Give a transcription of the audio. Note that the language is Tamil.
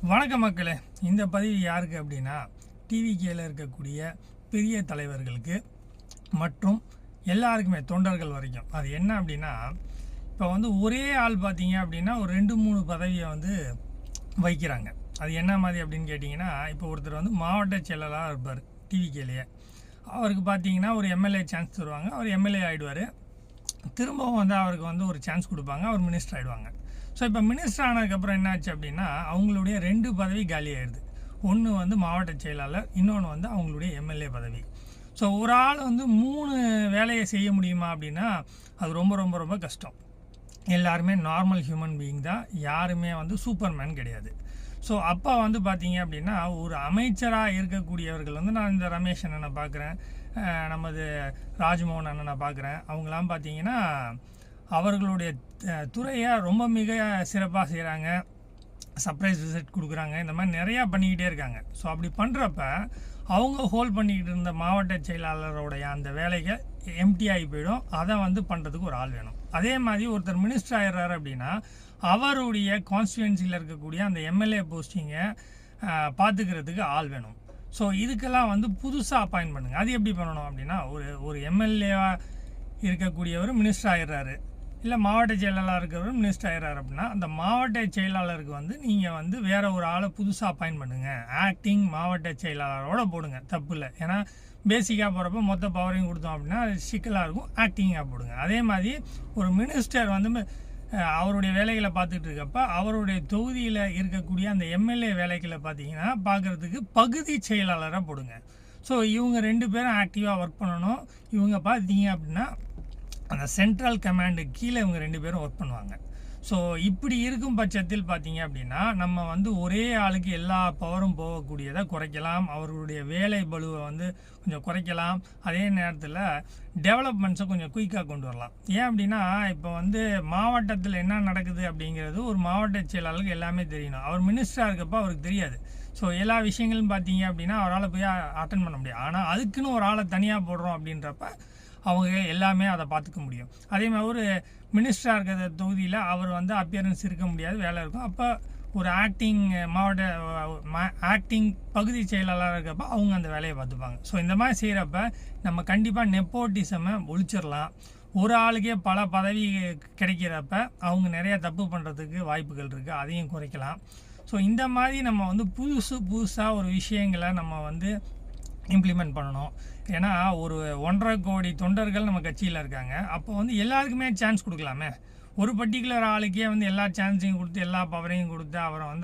வணக்க மக்களே, இந்த பதிவு யாருக்கு அப்படின்னா டிவிகேயில் இருக்கக்கூடிய பெரிய தலைவர்களுக்கு மற்றும் எல்லாருக்குமே தொண்டர்கள் வரைக்கும். அது என்ன அப்படின்னா, இப்போ ஒரே ஆள் பார்த்தீங்க அப்படின்னா ஒரு 2-3 பதவியை வைக்கிறாங்க. அது என்ன மாதிரி அப்படின்னு கேட்டிங்கன்னா, இப்போ ஒருத்தர் மாவட்ட செயலாளராக இருப்பார் டிவிகேலேயே. அவருக்கு பார்த்தீங்கன்னா ஒரு எம்எல்ஏ சான்ஸ் தருவாங்க. அவர் எம்எல்ஏ ஆகிடுவார். திரும்பவும் அவருக்கு ஒரு சான்ஸ் கொடுப்பாங்க. அவர் மினிஸ்டர் ஆகிடுவாங்க. ஸோ இப்போ மினிஸ்டர் ஆனதுக்கப்புறம் என்னாச்சு அப்படின்னா, அவங்களுடைய 2 பதவி காலி ஆகிடுது. ஒன்று மாவட்ட செயலாளர், இன்னொன்று அவங்களுடைய எம்எல்ஏ பதவி. ஸோ ஒரு ஆள் 3 வேலையை செய்ய முடியுமா அப்படின்னா அது ரொம்ப ரொம்ப ரொம்ப கஷ்டம். எல்லாருமே நார்மல் ஹியூமன் பீயிங் தான், யாருமே சூப்பர்மேன் கிடையாது. ஸோ அப்போ பார்த்தீங்க அப்படின்னா ஒரு அமைச்சராக இருக்கக்கூடியவர்கள் நான் இந்த ரமேஷ் அண்ணனை பார்க்குறேன், நமது ராஜ்மோகன் அண்ணனை பார்க்குறேன். அவங்களாம் பார்த்தீங்கன்னா அவர்களுடைய துறையை ரொம்ப மிக சிறப்பாக செய்கிறாங்க, சர்ப்ரைஸ் விசிட் கொடுக்குறாங்க, இந்த மாதிரி நிறையா பண்ணிக்கிட்டே இருக்காங்க. ஸோ அப்படி பண்ணுறப்ப அவங்க ஹோல்ட் பண்ணிக்கிட்டு இருந்த மாவட்ட செயலாளருடைய அந்த வேலைகள் எம்டி ஆகி போயிடும். அதை பண்ணுறதுக்கு ஒரு ஆள் வேணும். அதே மாதிரி ஒருத்தர் மினிஸ்டர் ஆகிடுறாரு அப்படின்னா அவருடைய கான்ஸ்டிடுவன்சியில் இருக்கக்கூடிய அந்த எம்எல்ஏ போஸ்டிங்கை பார்த்துக்கிறதுக்கு ஆள் வேணும். ஸோ இதுக்கெல்லாம் புதுசாக அப்பாயின்ட் பண்ணுங்கள். அது எப்படி பண்ணணும் அப்படின்னா, ஒரு எம்எல்ஏவாக இருக்கக்கூடியவர் மினிஸ்டர் ஆகிடுறாரு, இல்லை மாவட்ட செயலாளர் இருக்கிறவர் மினிஸ்டர் ஆகிறார் அப்படின்னா அந்த மாவட்ட செயலாளருக்கு நீங்கள் வேறு ஒரு ஆளை புதுசாக அப்பாயின்ட் பண்ணுங்கள். ஆக்டிங் மாவட்ட செயலாளரோட போடுங்க, தப்பு இல்லை. ஏன்னா பேசிக்காக போகிறப்ப மொத்த பவரையும் கொடுத்தோம் அப்படின்னா அது சிக்கலாக இருக்கும். ஆக்டிங்காக போடுங்க. அதே மாதிரி ஒரு மினிஸ்டர் அவருடைய வேலைகளை பார்த்துட்டு இருக்கப்ப அவருடைய தொகுதியில் இருக்கக்கூடிய அந்த எம்எல்ஏ வேலைகளை பார்த்தீங்கன்னா பார்க்குறதுக்கு பகுதி செயலாளராக போடுங்க. ஸோ இவங்க 2 பேரும் ஆக்டிவாக ஒர்க் பண்ணணும். இவங்க பார்த்தீங்க அப்படின்னா அந்த சென்ட்ரல் கமாண்டுக்கு கீழே இவங்க 2 பேரும் ஒர்க் பண்ணுவாங்க. ஸோ இப்படி இருக்கும் பட்சத்தில் பார்த்தீங்க அப்படின்னா நம்ம ஒரே ஆளுக்கு எல்லா பவரும் போகக்கூடியதை குறைக்கலாம். அவர்களுடைய வேலை பளுவை கொஞ்சம் குறைக்கலாம். அதே நேரத்தில் டெவலப்மெண்ட்ஸை கொஞ்சம் குயிக்காக கொண்டு வரலாம். ஏன் அப்படின்னா இப்போ மாவட்டத்தில் என்ன நடக்குது அப்படிங்கிறது ஒரு மாவட்ட செயலாளருக்கு எல்லாமே தெரியணும். அவர் மினிஸ்டராக இருக்கப்போ அவருக்கு தெரியாது. ஸோ எல்லா விஷயங்களும் பார்த்தீங்க அப்படின்னா அவரால் போய் அட்டன் பண்ண முடியாது. ஆனால் அதுக்குன்னு ஒரு ஆளை தனியாக போடுறோம் அப்படின்றப்ப அவங்க எல்லாமே அதை பார்த்துக்க முடியும். அதே மாதிரி ஒரு மினிஸ்டராக இருக்கிற தொகுதியில் அவர் அப்பியரன்ஸ் இருக்க முடியாது, வேலை இருக்கும். அப்போ ஒரு ஆக்டிங் பகுதி செயலாளராக இருக்கப்போ அவங்க அந்த வேலையை பார்த்துப்பாங்க. ஸோ இந்த மாதிரி செய்கிறப்ப நம்ம கண்டிப்பாக நெப்போட்டிசமை ஒழிச்சிடலாம். ஒரு ஆளுக்கே பல பதவி கிடைக்கிறப்ப அவங்க நிறையா தப்பு பண்ணுறதுக்கு வாய்ப்புகள் இருக்குது, அதையும் குறைக்கலாம். ஸோ இந்த மாதிரி நம்ம புதுசாக ஒரு விஷயங்களை நம்ம இம்ப்ளிமெண்ட் பண்ணணும். ஏன்னா ஒரு 1.5 கோடி தொண்டர்கள் நம்ம கட்சியில் இருக்காங்க. அப்போ எல்லாருக்குமே சான்ஸ் கொடுக்கலாமே. ஒரு பர்டிகுலர் ஆளுக்கே எல்லா சான்ஸையும் கொடுத்து எல்லா பவரையும் கொடுத்து அவரை